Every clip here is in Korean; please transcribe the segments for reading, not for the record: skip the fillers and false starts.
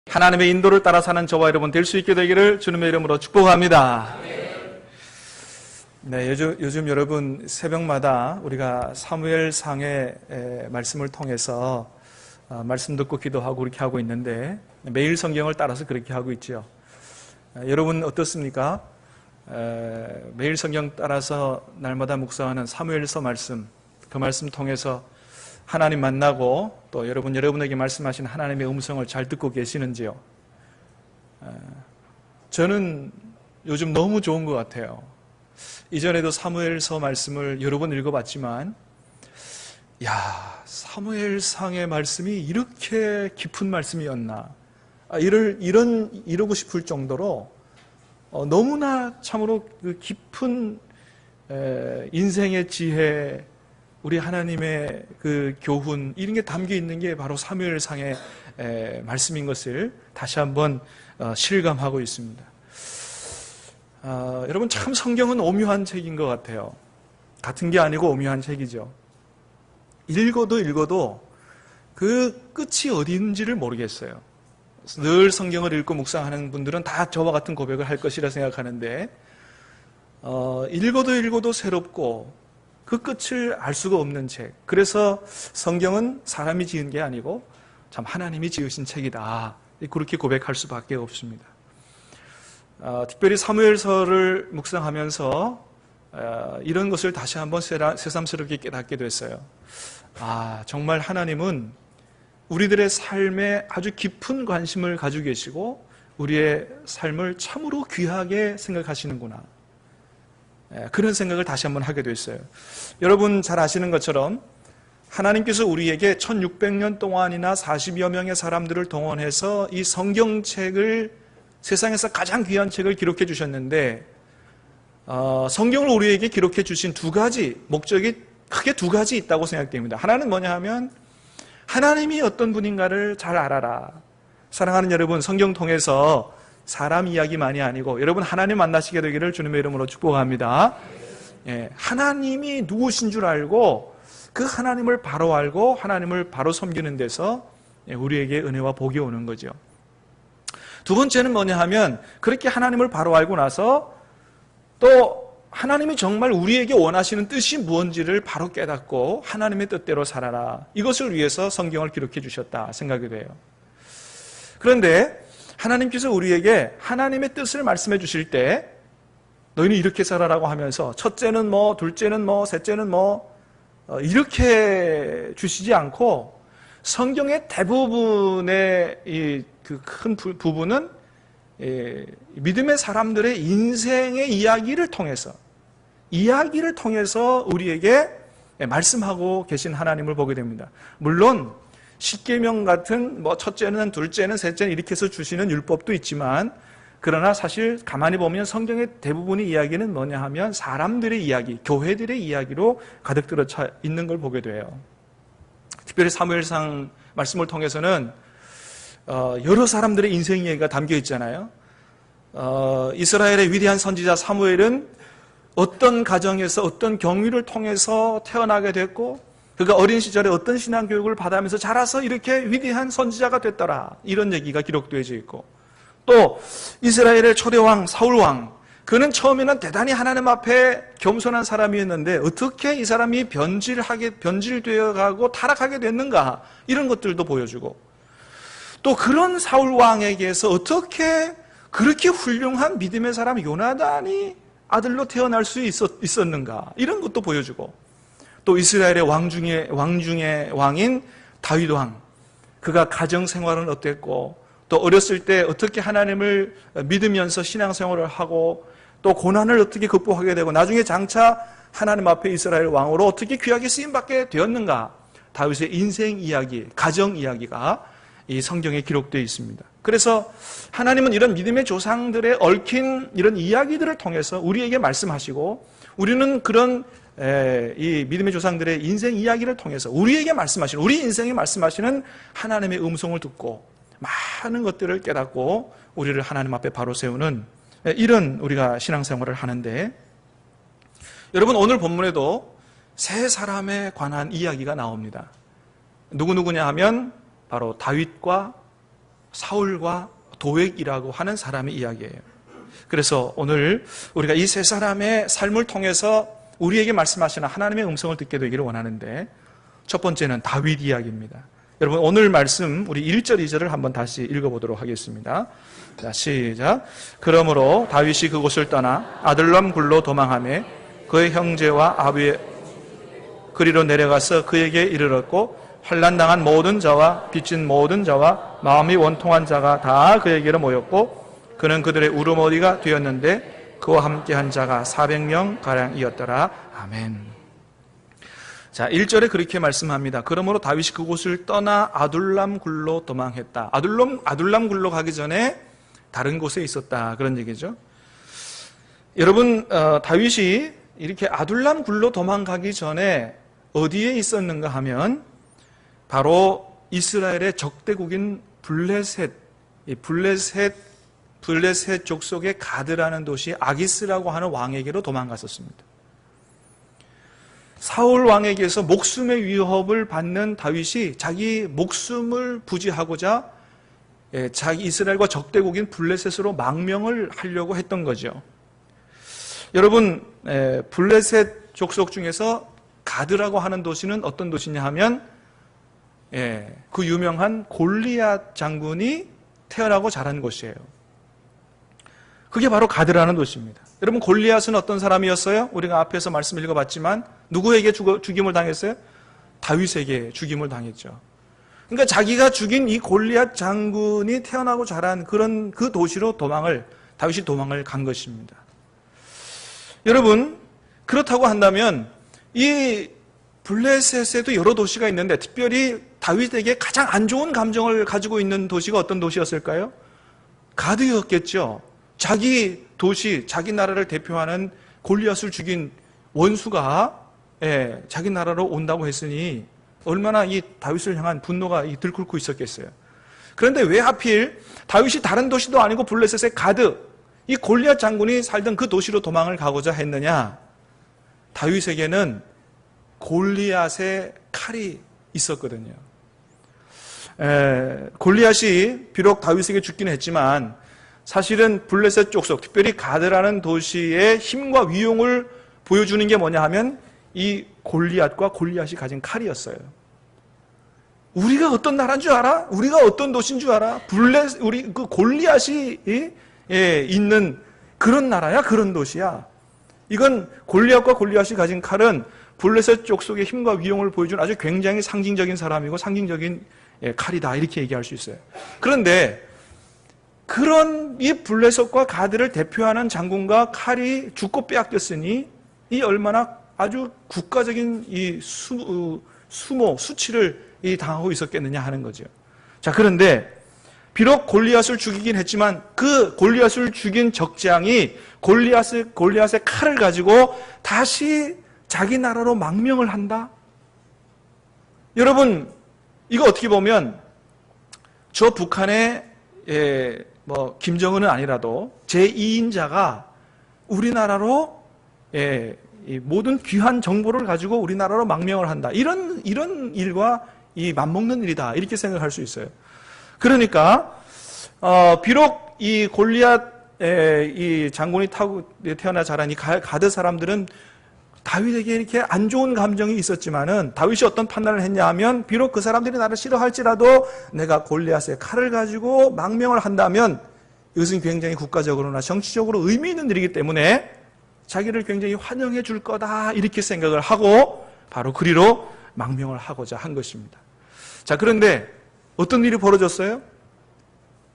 하나님의 인도를 따라 사는 저와 여러분 될 수 있게 되기를 주님의 이름으로 축복합니다. 네, 요즘 여러분 새벽마다 우리가 사무엘상의 말씀을 통해서 말씀 듣고 기도하고 그렇게 하고 있는데 매일 성경을 따라서 그렇게 하고 있죠. 여러분 어떻습니까? 매일 성경 따라서 날마다 묵상하는 사무엘서 말씀, 그 말씀 통해서 하나님 만나고 또 여러분에게 말씀하신 하나님의 음성을 잘 듣고 계시는지요? 저는 요즘 너무 좋은 것 같아요. 이전에도 사무엘서 말씀을 여러 번 읽어봤지만 사무엘상의 말씀이 이렇게 깊은 말씀이었나, 이러고 싶을 정도로 너무나 참으로 그 깊은 인생의 지혜, 우리 하나님의 그 교훈, 이런 게 담겨 있는 게 바로 사무엘상의 말씀인 것을 다시 한번 실감하고 있습니다. 여러분 참 성경은 오묘한 책인 것 같아요. 같은 게 아니고 오묘한 책이죠. 읽어도 그 끝이 어디 있는지를 모르겠어요. 늘 성경을 읽고 묵상하는 분들은 다 저와 같은 고백을 할 것이라 생각하는데 읽어도 새롭고 그 끝을 알 수가 없는 책. 그래서 성경은 사람이 지은 게 아니고 참 하나님이 지으신 책이다. 그렇게 고백할 수밖에 없습니다. 특별히 사무엘서를 묵상하면서 이런 것을 다시 한번 새삼스럽게 깨닫게 됐어요. 정말 하나님은 우리들의 삶에 아주 깊은 관심을 가지고 계시고 우리의 삶을 참으로 귀하게 생각하시는구나. 그런 생각을 다시 한번 하게 됐어요. 여러분 잘 아시는 것처럼 하나님께서 우리에게 1600년 동안이나 40여 명의 사람들을 동원해서 이 성경책을, 세상에서 가장 귀한 책을 기록해 주셨는데 성경을 우리에게 기록해 주신 두 가지 목적이 크게 두 가지 있다고 생각됩니다. 하나는 뭐냐 하면 하나님이 어떤 분인가를 잘 알아라. 사랑하는 여러분, 성경 통해서 사람 이야기만이 아니고 여러분 하나님 만나시게 되기를 주님의 이름으로 축복합니다. 하나님이 누구신 줄 알고 그 하나님을 바로 알고 하나님을 바로 섬기는 데서 우리에게 은혜와 복이 오는 거죠. 두 번째는 뭐냐 하면 그렇게 하나님을 바로 알고 나서 또 하나님이 정말 우리에게 원하시는 뜻이 무엇인지를 바로 깨닫고 하나님의 뜻대로 살아라. 이것을 위해서 성경을 기록해 주셨다 생각이 돼요. 그런데 하나님께서 우리에게 하나님의 뜻을 말씀해 주실 때 너희는 이렇게 살아라고 하면서 첫째는 뭐, 둘째는 뭐, 셋째는 뭐 이렇게 주시지 않고 성경의 대부분의 그 큰 부분은 믿음의 사람들의 인생의 이야기를 통해서 우리에게 말씀하고 계신 하나님을 보게 됩니다. 물론 십계명 같은 뭐 첫째는 둘째는 셋째는 이렇게 해서 주시는 율법도 있지만 그러나 사실 가만히 보면 성경의 대부분의 이야기는 뭐냐 하면 사람들의 이야기, 교회들의 이야기로 가득 들어차 있는 걸 보게 돼요. 특별히 사무엘상 말씀을 통해서는 여러 사람들의 인생 이야기가 담겨 있잖아요. 이스라엘의 위대한 선지자 사무엘은 어떤 가정에서 어떤 경위를 통해서 태어나게 됐고 그가 어린 시절에 어떤 신앙교육을 받으면서 자라서 이렇게 위대한 선지자가 됐더라. 이런 얘기가 기록되어져 있고 또 이스라엘의 초대왕 사울왕, 그는 대단히 하나님 앞에 겸손한 사람이었는데 어떻게 이 사람이 변질되어 가고 타락하게 됐는가, 이런 것들도 보여주고 또 그런 사울왕에게서 어떻게 그렇게 훌륭한 믿음의 사람 요나단이 아들로 태어날 수 있었는가, 이런 것도 보여주고 또 이스라엘의 왕 중에 왕인 다윗 왕, 그가 가정 생활은 어땠고 또 어렸을 때 어떻게 하나님을 믿으면서 신앙생활을 하고 또 고난을 어떻게 극복하게 되고 나중에 장차 하나님 앞에 이스라엘 왕으로 어떻게 귀하게 쓰임받게 되었는가, 다윗의 인생 이야기, 가정 이야기가 이 성경에 기록되어 있습니다. 그래서 하나님은 이런 믿음의 조상들의 얽힌 이런 이야기들을 통해서 우리에게 말씀하시고 우리는 그런 이 믿음의 조상들의 인생 이야기를 통해서 우리에게 말씀하시는, 우리 인생에 말씀하시는 하나님의 음성을 듣고 많은 것들을 깨닫고 우리를 하나님 앞에 바로 세우는 이런 우리가 신앙생활을 하는데, 여러분 오늘 본문에도 세 사람에 관한 이야기가 나옵니다. 누구냐 하면 바로 다윗과 사울과 도액이라고 하는 사람의 이야기예요. 그래서 오늘 우리가 이 세 사람의 삶을 통해서 우리에게 말씀하시는 하나님의 음성을 듣게 되기를 원하는데, 첫 번째는 다윗 이야기입니다. 여러분, 오늘 말씀 우리 1절 2절을 한번 다시 읽어보도록 하겠습니다. 자, 시작. 그러므로 다윗이 그곳을 떠나 아둘람 굴로 도망하며 그의 형제와 아비의 그리로 내려가서 그에게 이르렀고, 환난당한 모든 자와 빚진 모든 자와 마음이 원통한 자가 다 그에게로 모였고, 그는 그들의 울음어리가 되었는데 그와 함께한 자가 400명 가량이었더라. 아멘. 자, 1절에 그렇게 말씀합니다. 그러므로 다윗이 그곳을 떠나 아둘람 굴로 도망했다. 아둘람 굴로 가기 전에 다른 곳에 있었다, 그런 얘기죠. 여러분, 다윗이 이렇게 아둘람 굴로 도망가기 전에 어디에 있었는가 하면 바로 이스라엘의 적대국인 블레셋 족속의 가드라는 도시 아기스라고 하는 왕에게로 도망갔었습니다. 사울 왕에게서 목숨의 위협을 받는 다윗이 자기 목숨을 부지하고자 자기 이스라엘과 적대국인 블레셋으로 망명을 하려고 했던 거죠. 여러분, 블레셋 족속 중에서 가드라고 하는 도시는 어떤 도시냐 하면 그 유명한 골리앗 장군이 태어나고 자란 곳이에요. 그게 바로 가드라는 도시입니다. 여러분, 골리앗은 어떤 사람이었어요? 우리가 앞에서 말씀 읽어봤지만 누구에게 죽임을 당했어요? 다윗에게 죽임을 당했죠. 그러니까 자기가 죽인 이 골리앗 장군이 태어나고 자란 그런 그 도시로 다윗이 도망을 간 것입니다. 여러분, 그렇다고 한다면 이 블레셋에도 여러 도시가 있는데 특별히 다윗에게 가장 안 좋은 감정을 가지고 있는 도시가 어떤 도시였을까요? 가드였겠죠. 자기 도시, 자기 나라를 대표하는 골리앗을 죽인 원수가 자기 나라로 온다고 했으니 얼마나 이 다윗을 향한 분노가 들끓고 있었겠어요. 그런데 왜 하필 다윗이 다른 도시도 아니고 블레셋의 가드, 이 골리앗 장군이 살던 그 도시로 도망을 가고자 했느냐? 다윗에게는 골리앗의 칼이 있었거든요. 골리앗이 비록 다윗에게 죽기는 했지만 사실은 블레셋 족속, 특별히 가드라는 도시의 힘과 위용을 보여주는 게 뭐냐 하면 이 골리앗과 골리앗이 가진 칼이었어요. 우리가 어떤 나라인 줄 알아? 우리가 어떤 도시인 줄 알아? 우리 그 골리앗이 있는 그런 나라야, 그런 도시야. 이건 골리앗과 골리앗이 가진 칼은 블레셋 족속의 힘과 위용을 보여주는 아주 굉장히 상징적인 사람이고 상징적인 칼이다, 이렇게 얘기할 수 있어요. 그런데 그런 이 블레셋과 가드를 대표하는 장군과 칼이 죽고 빼앗겼으니 이 얼마나 아주 국가적인 이 수치를 당하고 있었겠느냐 하는 거죠. 자, 그런데 비록 골리앗을 죽이긴 했지만 그 골리앗을 죽인 적장이 골리앗의 칼을 가지고 다시 자기 나라로 망명을 한다? 여러분, 이거 어떻게 보면 저 북한의 김정은은 아니라도 제2인자가 우리나라로 이 모든 귀한 정보를 가지고 우리나라로 망명을 한다. 이런 일과 맞먹는 일이다, 이렇게 생각할 수 있어요. 그러니까 비록 이 골리앗 이 장군이 타고 태어나 자란 이 가드 사람들은 다윗에게 이렇게 안 좋은 감정이 있었지만은 다윗이 어떤 판단을 했냐 하면 비록 그 사람들이 나를 싫어할지라도 내가 골리앗의 칼을 가지고 망명을 한다면 이것은 굉장히 국가적으로나 정치적으로 의미 있는 일이기 때문에 자기를 굉장히 환영해 줄 거다, 이렇게 생각을 하고 바로 그리로 망명을 하고자 한 것입니다. 자, 그런데 어떤 일이 벌어졌어요?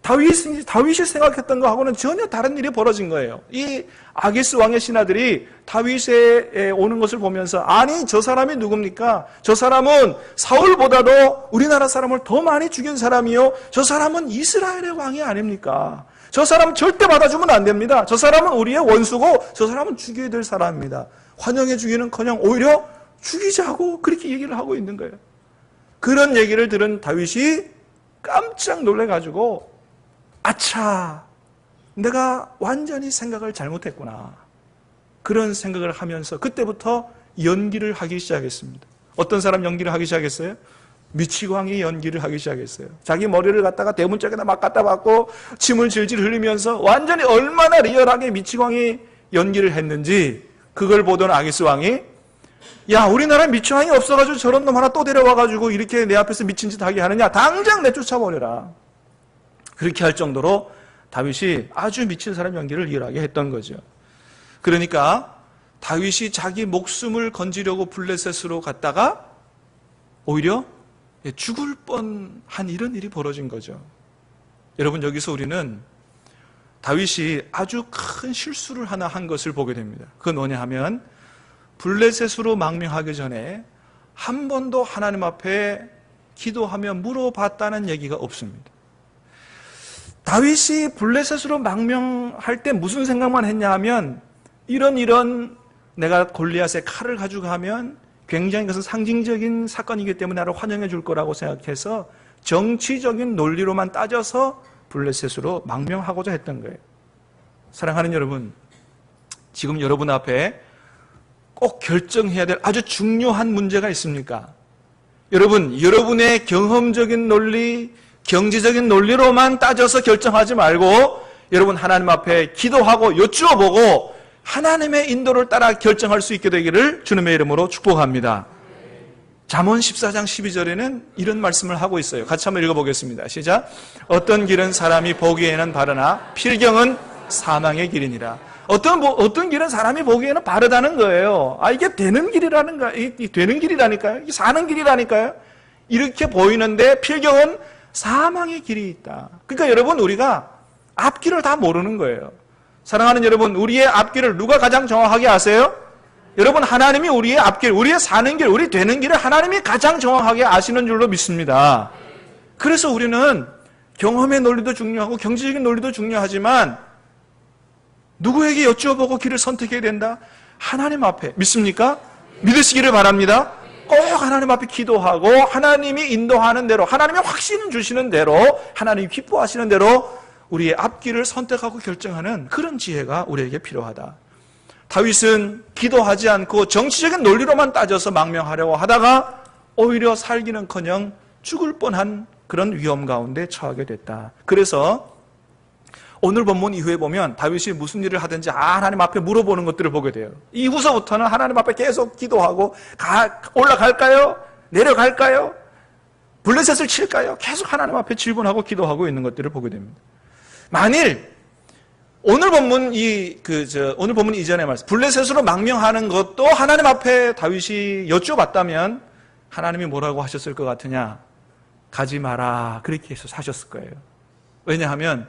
다윗이 생각했던 거하고는 전혀 다른 일이 벌어진 거예요. 이 아기스 왕의 신하들이 다윗에 오는 것을 보면서 아니, 저 사람이 누굽니까? 저 사람은 사울보다도 우리나라 사람을 더 많이 죽인 사람이요, 저 사람은 이스라엘의 왕이 아닙니까? 저 사람 절대 받아주면 안 됩니다. 저 사람은 우리의 원수고 저 사람은 죽여야 될 사람입니다. 환영해 주기는커녕 오히려 죽이자고 그렇게 얘기를 하고 있는 거예요. 그런 얘기를 들은 다윗이 깜짝 놀래가지고 아차, 내가 완전히 생각을 잘못했구나, 그런 생각을 하면서 그때부터 연기를 하기 시작했습니다. 어떤 사람 연기를 하기 시작했어요? 미치광이 연기를 하기 시작했어요. 자기 머리를 갖다가 대문짝에다 막 갖다 박고 침을 질질 흘리면서 완전히 얼마나 리얼하게 미치광이 연기를 했는지 그걸 보던 아기스 왕이 야, 우리나라에 미치광이 없어가지고 저런 놈 하나 또 데려와가지고 이렇게 내 앞에서 미친 짓 하게 하느냐, 당장 내쫓아버려라. 그렇게 할 정도로 다윗이 아주 미친 사람 연기를 리얼하게 했던 거죠. 그러니까 다윗이 자기 목숨을 건지려고 블레셋으로 갔다가 오히려 죽을 뻔한 이런 일이 벌어진 거죠. 여러분, 여기서 우리는 다윗이 아주 큰 실수를 하나 한 것을 보게 됩니다. 그건 뭐냐 하면 블레셋으로 망명하기 전에 한 번도 하나님 앞에 기도하며 물어봤다는 얘기가 없습니다. 다윗이 블레셋으로 망명할 때 무슨 생각만 했냐 하면 이런 내가 골리앗의 칼을 가지고 가면 굉장히 그것은 상징적인 사건이기 때문에 나를 환영해 줄 거라고 생각해서 정치적인 논리로만 따져서 블레셋으로 망명하고자 했던 거예요. 사랑하는 여러분, 지금 여러분 앞에 꼭 결정해야 될 아주 중요한 문제가 있습니까? 여러분, 여러분의 경험적인 논리, 경제적인 논리로만 따져서 결정하지 말고 여러분 하나님 앞에 기도하고 여쭈어보고 하나님의 인도를 따라 결정할 수 있게 되기를 주님의 이름으로 축복합니다. 잠언 14장 12절에는 이런 말씀을 하고 있어요. 같이 한번 읽어보겠습니다. 시작. 어떤 길은 사람이 보기에는 바르나 필경은 사망의 길이니라. 어떤 길은 사람이 보기에는 바르다는 거예요. 이게 되는 길이라는가? 이게 되는 길이라니까요. 이게 사는 길이라니까요. 이렇게 보이는데 필경은 사망의 길이 있다. 그러니까 여러분, 우리가 앞길을 다 모르는 거예요. 사랑하는 여러분, 우리의 앞길을 누가 가장 정확하게 아세요? 여러분, 하나님이 우리의 앞길, 우리의 사는 길, 우리 되는 길을 하나님이 가장 정확하게 아시는 줄로 믿습니다. 그래서 우리는 경험의 논리도 중요하고 경제적인 논리도 중요하지만 누구에게 여쭈어보고 길을 선택해야 된다? 하나님 앞에. 믿습니까? 믿으시기를 바랍니다. 꼭 하나님 앞에 기도하고 하나님이 인도하는 대로, 하나님이 확신 주시는 대로, 하나님이 기뻐하시는 대로 우리의 앞길을 선택하고 결정하는 그런 지혜가 우리에게 필요하다. 다윗은 기도하지 않고 정치적인 논리로만 따져서 망명하려고 하다가 오히려 살기는커녕 죽을 뻔한 그런 위험 가운데 처하게 됐다. 그래서 오늘 본문 이후에 보면 다윗이 무슨 일을 하든지 하나님 앞에 물어보는 것들을 보게 돼요. 이후서부터는 하나님 앞에 계속 기도하고 올라갈까요? 내려갈까요? 블레셋을 칠까요? 계속 하나님 앞에 질문하고 기도하고 있는 것들을 보게 됩니다. 만일 오늘 본문 이전의 말씀, 블레셋으로 망명하는 것도 하나님 앞에 다윗이 여쭤봤다면 하나님이 뭐라고 하셨을 것 같으냐? 가지 마라. 그렇게 해서 사셨을 거예요. 왜냐하면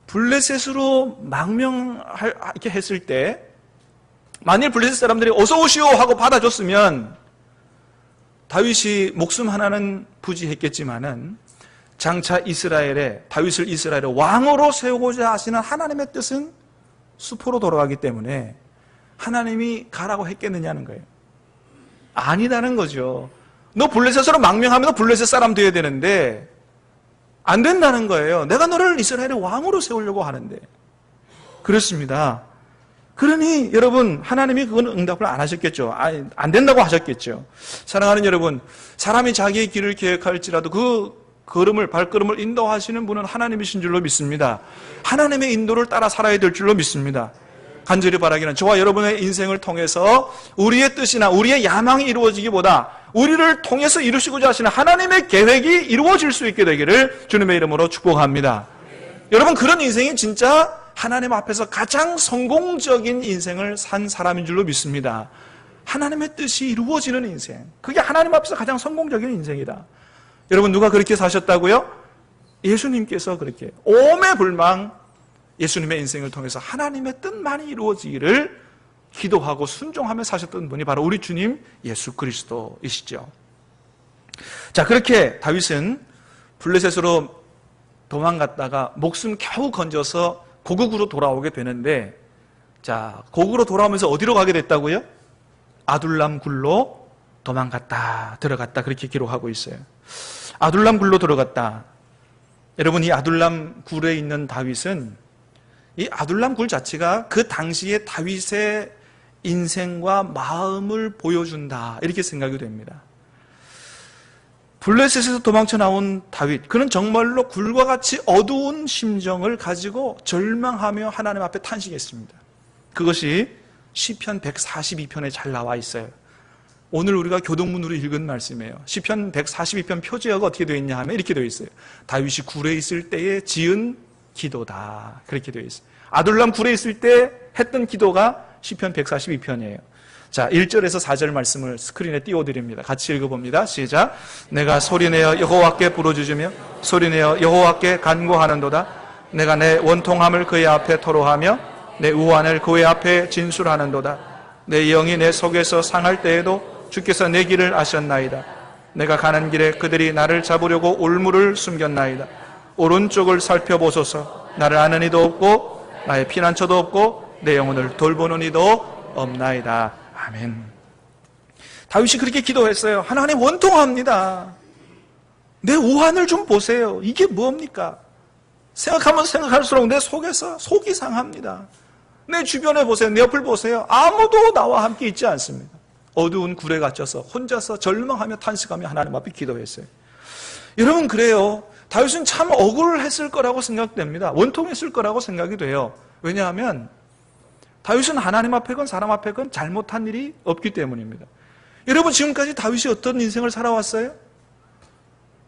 블레셋으로 망명하게 했을 때 만일 블레셋 사람들이 어서 오시오 하고 받아줬으면 다윗이 목숨 하나는 부지했겠지만은 장차 다윗을 이스라엘의 왕으로 세우고자 하시는 하나님의 뜻은 수포로 돌아가기 때문에 하나님이 가라고 했겠느냐는 거예요. 아니다는 거죠. 너 블레셋으로 망명하면 너 블레셋 사람 돼야 되는데 안 된다는 거예요. 내가 너를 이스라엘의 왕으로 세우려고 하는데. 그렇습니다. 그러니 여러분, 하나님이 그건 응답을 안 하셨겠죠. 안 된다고 하셨겠죠. 사랑하는 여러분, 사람이 자기의 길을 계획할지라도 그 발걸음을 인도하시는 분은 하나님이신 줄로 믿습니다. 하나님의 인도를 따라 살아야 될 줄로 믿습니다. 간절히 바라기는 저와 여러분의 인생을 통해서 우리의 뜻이나 우리의 야망이 이루어지기보다 우리를 통해서 이루시고자 하시는 하나님의 계획이 이루어질 수 있게 되기를 주님의 이름으로 축복합니다. 여러분, 그런 인생이 진짜 하나님 앞에서 가장 성공적인 인생을 산 사람인 줄로 믿습니다. 하나님의 뜻이 이루어지는 인생, 그게 하나님 앞에서 가장 성공적인 인생이다. 여러분, 누가 그렇게 사셨다고요? 예수님께서 그렇게 오매불망 예수님의 인생을 통해서 하나님의 뜻만이 이루어지기를 기도하고 순종하며 사셨던 분이 바로 우리 주님 예수 그리스도이시죠. 자, 그렇게 다윗은 블레셋으로 도망갔다가 목숨 겨우 건져서 고국으로 돌아오게 되는데, 자, 고국으로 돌아오면서 어디로 가게 됐다고요? 아둘람 굴로 들어갔다 그렇게 기록하고 있어요. 아둘람 굴로 들어갔다. 여러분, 이 아둘람 굴에 있는 다윗은 이 아둘람 굴 자체가 그 당시에 다윗의 인생과 마음을 보여준다 이렇게 생각이 됩니다. 블레셋에서 도망쳐 나온 다윗, 그는 정말로 굴과 같이 어두운 심정을 가지고 절망하며 하나님 앞에 탄식했습니다. 그것이 시편 142편에 잘 나와 있어요. 오늘 우리가 교동문으로 읽은 말씀이에요. 시편 142편 표제어가 어떻게 되어 있냐 하면 이렇게 되어 있어요. 다윗이 굴에 있을 때에 지은 기도다, 그렇게 되어 있어요. 아둘람 굴에 있을 때 했던 기도가 시편 142편이에요. 자, 1절에서 4절 말씀을 스크린에 띄워드립니다. 같이 읽어봅니다. 시작. 내가 소리내어 여호와께 부르짖으며 소리내어 여호와께 간구하는도다. 내가 내 원통함을 그의 앞에 토로하며 내 우환을 그의 앞에 진술하는도다. 내 영이 내 속에서 상할 때에도 주께서 내 길을 아셨나이다. 내가 가는 길에 그들이 나를 잡으려고 올무를 숨겼나이다. 오른쪽을 살펴보소서. 나를 아는 이도 없고 나의 피난처도 없고 내 영혼을 돌보는 이도 없나이다. 아멘. 다윗이 그렇게 기도했어요. 하나님, 원통합니다. 내 우환을 좀 보세요. 이게 뭡니까? 생각하면 생각할수록 내 속에서 속이 상합니다. 내 주변에 보세요. 내 옆을 보세요. 아무도 나와 함께 있지 않습니다. 어두운 굴에 갇혀서 혼자서 절망하며 탄식하며 하나님 앞에 기도했어요. 여러분, 그래요. 다윗은 참 억울했을 거라고 생각됩니다. 원통했을 거라고 생각이 돼요. 왜냐하면 다윗은 하나님 앞에건 사람 앞에건 잘못한 일이 없기 때문입니다. 여러분, 지금까지 다윗이 어떤 인생을 살아왔어요?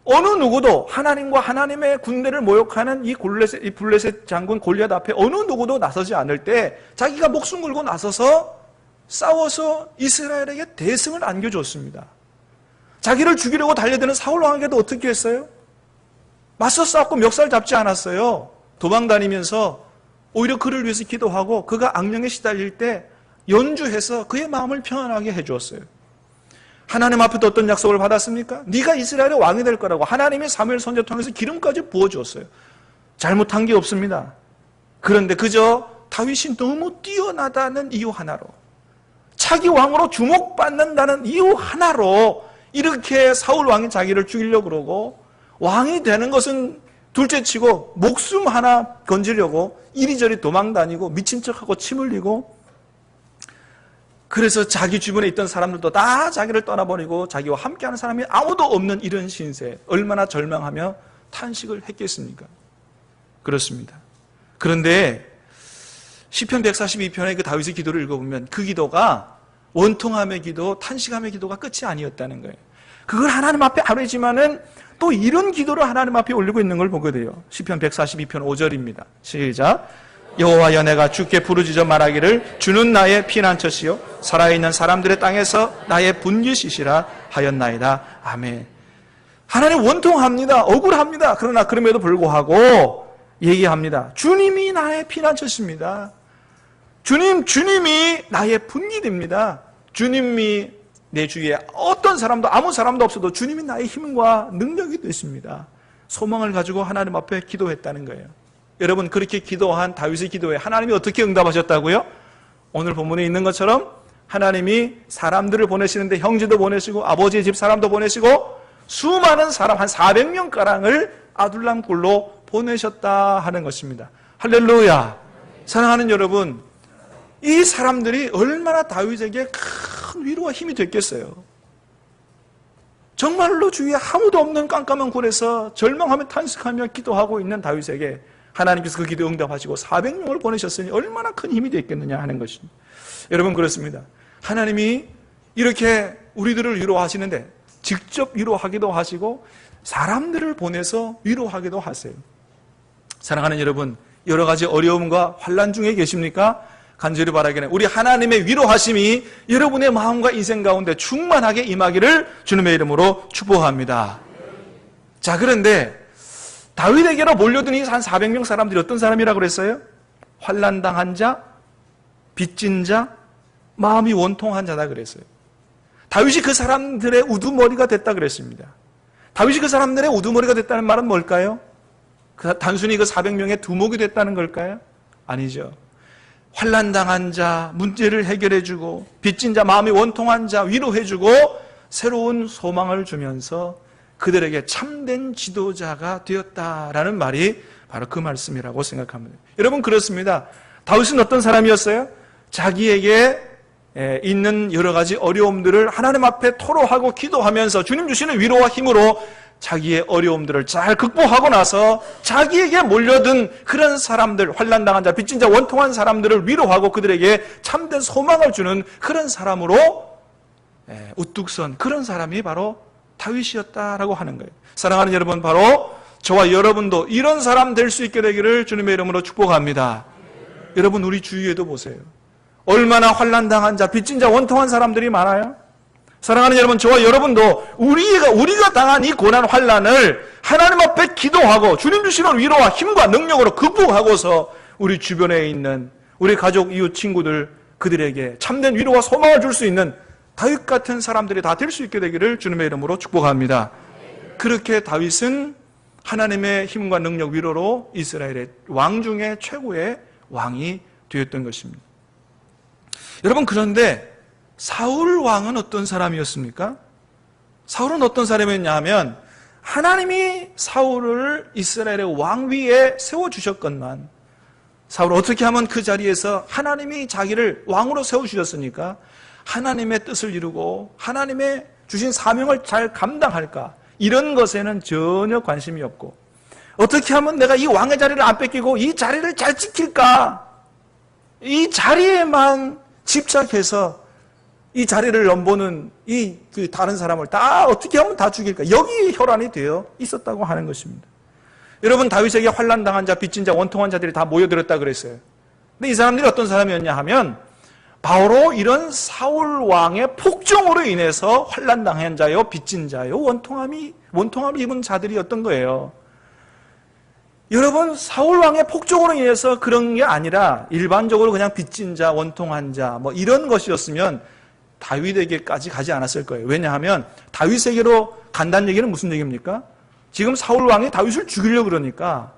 어느 누구도 하나님과 하나님의 군대를 모욕하는 이 블레셋 장군 골리앗 앞에 어느 누구도 나서지 않을 때 자기가 목숨 걸고 나서서 싸워서 이스라엘에게 대승을 안겨줬습니다. 자기를 죽이려고 달려드는 사울 왕에게도 어떻게 했어요? 맞서 싸웠고 멱살 잡지 않았어요. 도망다니면서 오히려 그를 위해서 기도하고 그가 악령에 시달릴 때 연주해서 그의 마음을 평안하게 해주었어요. 하나님 앞에도 어떤 약속을 받았습니까? 네가 이스라엘의 왕이 될 거라고 하나님이 사무엘 선지자 통해서 기름까지 부어주었어요. 잘못한 게 없습니다. 그런데 그저 다윗이 너무 뛰어나다는 이유 하나로, 차기 왕으로 주목받는다는 이유 하나로 이렇게 사울 왕이 자기를 죽이려고 그러고, 왕이 되는 것은 둘째치고 목숨 하나 건지려고 이리저리 도망다니고 미친 척하고 침 흘리고, 그래서 자기 주변에 있던 사람들도 다 자기를 떠나버리고 자기와 함께하는 사람이 아무도 없는 이런 신세, 얼마나 절망하며 탄식을 했겠습니까? 그렇습니다. 그런데 시편 142편의 그 다윗의 기도를 읽어보면 그 기도가 원통함의 기도, 탄식함의 기도가 끝이 아니었다는 거예요. 그걸 하나님 앞에 아뢰지만은 또 이런 기도를 하나님 앞에 올리고 있는 걸 보게 돼요. 시편 142편 5절입니다. 시작. 여호와여, 내가 주께 부르짖어 말하기를 주는 나의 피난처시요 살아있는 사람들의 땅에서 나의 분깃이시라 하였나이다. 아멘. 하나님 원통합니다. 억울합니다. 그러나 그럼에도 불구하고 얘기합니다. 주님이 나의 피난처십니다. 주님이 나의 분깃입니다. 주님이 내 주위에 어떤 사람도, 아무 사람도 없어도 주님이 나의 힘과 능력이 되십니다. 소망을 가지고 하나님 앞에 기도했다는 거예요. 여러분, 그렇게 기도한 다윗의 기도에 하나님이 어떻게 응답하셨다고요? 오늘 본문에 있는 것처럼 하나님이 사람들을 보내시는데 형제도 보내시고 아버지의 집 사람도 보내시고 수많은 사람, 한 400명가량을 아둘람 굴로 보내셨다 하는 것입니다. 할렐루야. 사랑하는 여러분, 이 사람들이 얼마나 다윗에게 큰 위로와 힘이 됐겠어요. 정말로 주위에 아무도 없는 깜깜한 굴에서 절망하며 탄식하며 기도하고 있는 다윗에게 하나님께서 그 기도 응답하시고 400명을 보내셨으니 얼마나 큰 힘이 됐겠느냐 하는 것입니다. 여러분, 그렇습니다. 하나님이 이렇게 우리들을 위로하시는데 직접 위로하기도 하시고 사람들을 보내서 위로하기도 하세요. 사랑하는 여러분, 여러 가지 어려움과 환난 중에 계십니까? 간절히 바라기는 우리 하나님의 위로하심이 여러분의 마음과 인생 가운데 충만하게 임하기를 주님의 이름으로 축복합니다. 자, 그런데 다윗에게로 몰려든 이 한 400명 사람들이 어떤 사람이라고 그랬어요? 환난당한 자, 빚진 자, 마음이 원통한 자다 그랬어요. 다윗이 그 사람들의 우두머리가 됐다 그랬습니다. 다윗이 그 사람들의 우두머리가 됐다는 말은 뭘까요? 단순히 그 400명의 두목이 됐다는 걸까요? 아니죠. 환난당한 자, 문제를 해결해주고 빚진 자, 마음이 원통한 자 위로해주고 새로운 소망을 주면서 그들에게 참된 지도자가 되었다라는 말이 바로 그 말씀이라고 생각합니다. 여러분, 그렇습니다. 다윗은 어떤 사람이었어요? 자기에게 있는 여러 가지 어려움들을 하나님 앞에 토로하고 기도하면서 주님 주시는 위로와 힘으로 자기의 어려움들을 잘 극복하고 나서 자기에게 몰려든 그런 사람들, 환난당한 자, 빚진 자, 원통한 사람들을 위로하고 그들에게 참된 소망을 주는 그런 사람으로 우뚝 선 그런 사람이 바로 다윗이었다라고 하는 거예요. 사랑하는 여러분, 바로 저와 여러분도 이런 사람 될 수 있게 되기를 주님의 이름으로 축복합니다. 여러분, 우리 주위에도 보세요. 얼마나 환난당한 자, 빚진 자, 원통한 사람들이 많아요. 사랑하는 여러분, 저와 여러분도 우리가 당한 이 고난 환난을 하나님 앞에 기도하고 주님 주시는 위로와 힘과 능력으로 극복하고서 우리 주변에 있는 우리 가족, 이웃, 친구들 그들에게 참된 위로와 소망을 줄 수 있는 다윗 같은 사람들이 다 될 수 있게 되기를 주님의 이름으로 축복합니다. 그렇게 다윗은 하나님의 힘과 능력 위로로 이스라엘의 왕 중에 최고의 왕이 되었던 것입니다. 여러분, 그런데 사울 왕은 어떤 사람이었습니까? 사울은 어떤 사람이었냐 하면 하나님이 사울을 이스라엘의 왕위에 세워주셨건만 사울은 어떻게 하면 그 자리에서 하나님이 자기를 왕으로 세워주셨으니까 하나님의 뜻을 이루고 하나님의 주신 사명을 잘 감당할까, 이런 것에는 전혀 관심이 없고 어떻게 하면 내가 이 왕의 자리를 안 뺏기고 이 자리를 잘 지킬까, 이 자리에만 집착해서 이 자리를 넘보는 그 다른 사람을 다 어떻게 하면 다 죽일까, 여기에 혈안이 되어 있었다고 하는 것입니다. 여러분, 다윗에게 환난당한 자, 빚진 자, 원통한 자들이 다 모여들었다 그랬어요. 근데 이 사람들이 어떤 사람이었냐 하면 바로 이런 사울 왕의 폭정으로 인해서 환난당한 자요, 빚진 자요, 원통함을 입은 자들이었던 거예요. 여러분, 사울 왕의 폭정으로 인해서 그런 게 아니라 일반적으로 그냥 빚진 자, 원통한 자 뭐 이런 것이었으면 다윗에게까지 가지 않았을 거예요. 왜냐하면 다윗에게로 간다는 얘기는 무슨 얘기입니까? 지금 사울 왕이 다윗을 죽이려고 그러니까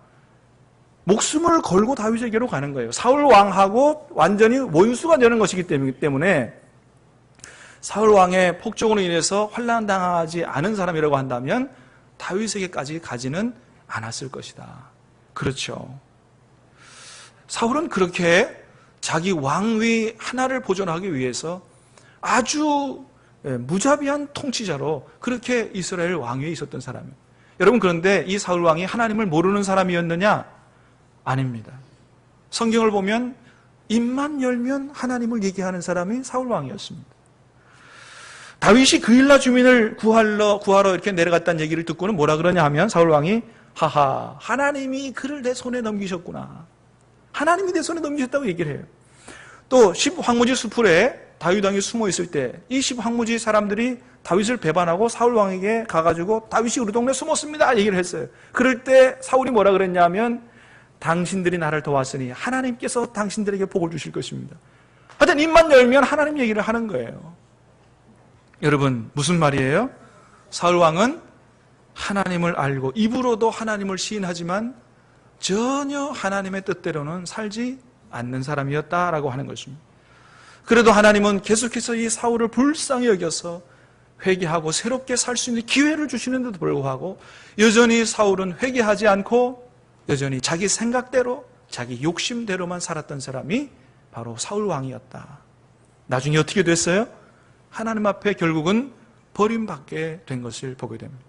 목숨을 걸고 다윗에게로 가는 거예요. 사울 왕하고 완전히 원수가 되는 것이기 때문에 사울 왕의 폭정으로 인해서 환난당하지 않은 사람이라고 한다면 다윗에게까지 가지는 않았을 것이다. 그렇죠. 사울은 그렇게 자기 왕위 하나를 보존하기 위해서 아주 무자비한 통치자로 그렇게 이스라엘 왕위에 있었던 사람이에요. 여러분, 그런데 이 사울 왕이 하나님을 모르는 사람이었느냐? 아닙니다. 성경을 보면 입만 열면 하나님을 얘기하는 사람이 사울 왕이었습니다. 다윗이 그일라 주민을 구하러 이렇게 내려갔다는 얘기를 듣고는 뭐라 그러냐 하면 사울 왕이 하하, 하나님이 그를 내 손에 넘기셨구나. 하나님이 내 손에 넘기셨다고 얘기를 해요. 또 10황무지 수풀에 다윗 왕이 숨어 있을 때 이 10황무지 사람들이 다윗을 배반하고 사울 왕에게 가가지고 다윗이 우리 동네에 숨었습니다 얘기를 했어요. 그럴 때 사울이 뭐라 그랬냐면 당신들이 나를 도왔으니 하나님께서 당신들에게 복을 주실 것입니다. 하여튼 입만 열면 하나님 얘기를 하는 거예요. 여러분, 무슨 말이에요? 사울 왕은 하나님을 알고 입으로도 하나님을 시인하지만 전혀 하나님의 뜻대로는 살지 않는 사람이었다라고 하는 것입니다. 그래도 하나님은 계속해서 이 사울을 불쌍히 여겨서 회개하고 새롭게 살 수 있는 기회를 주시는데도 불구하고 여전히 사울은 회개하지 않고 여전히 자기 생각대로 자기 욕심대로만 살았던 사람이 바로 사울 왕이었다. 나중에 어떻게 됐어요? 하나님 앞에 결국은 버림받게 된 것을 보게 됩니다.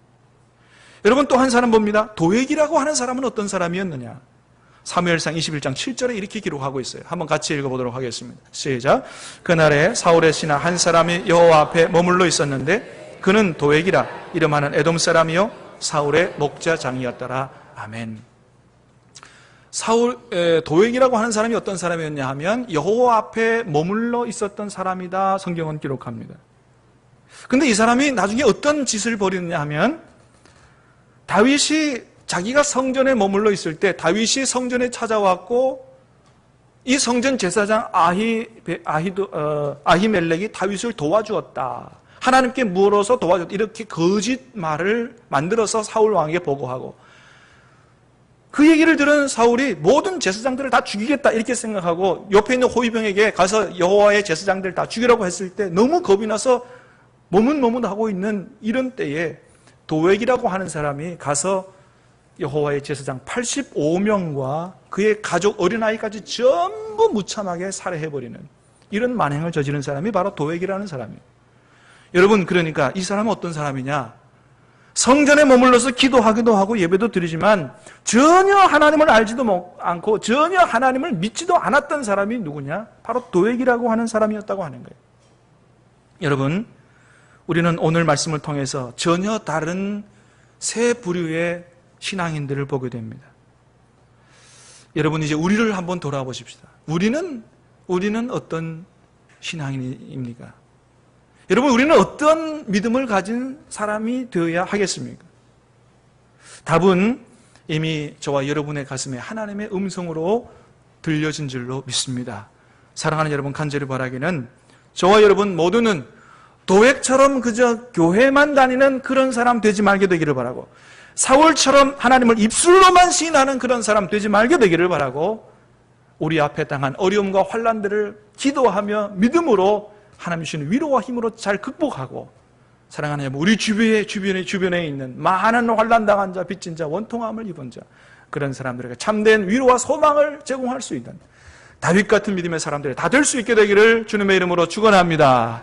여러분, 또 한 사람 봅니다. 도액이라고 하는 사람은 어떤 사람이었느냐? 사무엘상 21장 7절에 이렇게 기록하고 있어요. 한번 같이 읽어보도록 하겠습니다. 시작. 그날에 사울의 신하 한 사람이 여호와 앞에 머물러 있었는데 그는 도액이라 이름하는 에돔 사람이요 사울의 목자장이었더라. 아멘. 도액이라고 하는 사람이 어떤 사람이었냐 하면 여호와 앞에 머물러 있었던 사람이다, 성경은 기록합니다. 근데 이 사람이 나중에 어떤 짓을 벌이느냐 하면 다윗이 자기가 성전에 머물러 있을 때 다윗이 성전에 찾아왔고 이 성전 제사장 아히멜렉이 다윗을 도와주었다. 하나님께 물어서 도와줬다. 이렇게 거짓말을 만들어서 사울 왕에게 보고하고 그 얘기를 들은 사울이 모든 제사장들을 다 죽이겠다 이렇게 생각하고 옆에 있는 호위병에게 가서 여호와의 제사장들 다 죽이라고 했을 때 너무 겁이 나서 머뭇머뭇하고 있는 이런 때에 도액이라고 하는 사람이 가서 여호와의 제사장 85명과 그의 가족 어린아이까지 전부 무참하게 살해해버리는 이런 만행을 저지른 사람이 바로 도액이라는 사람이에요. 여러분, 그러니까 이 사람은 어떤 사람이냐? 성전에 머물러서 기도하기도 하고 예배도 드리지만 전혀 하나님을 알지도 않고 전혀 하나님을 믿지도 않았던 사람이 누구냐? 바로 도액이라고 하는 사람이었다고 하는 거예요. 여러분, 우리는 오늘 말씀을 통해서 전혀 다른 세 부류의 신앙인들을 보게 됩니다. 여러분, 이제 우리를 한번 돌아보십시다. 우리는 어떤 신앙인입니까? 여러분, 우리는 어떤 믿음을 가진 사람이 되어야 하겠습니까? 답은 이미 저와 여러분의 가슴에 하나님의 음성으로 들려진 줄로 믿습니다. 사랑하는 여러분, 간절히 바라기는 저와 여러분 모두는 도액처럼 그저 교회만 다니는 그런 사람 되지 말게 되기를 바라고, 사울처럼 하나님을 입술로만 시인하는 그런 사람 되지 말게 되기를 바라고, 우리 앞에 당한 어려움과 환난들을 기도하며 믿음으로 하나님 주시는 위로와 힘으로 잘 극복하고, 사랑하는 여러분, 우리 주변에 있는 많은 환난당한 자, 빚진 자, 원통함을 입은 자, 그런 사람들에게 참된 위로와 소망을 제공할 수 있는 다윗 같은 믿음의 사람들이 다 될 수 있게 되기를 주님의 이름으로 축원합니다.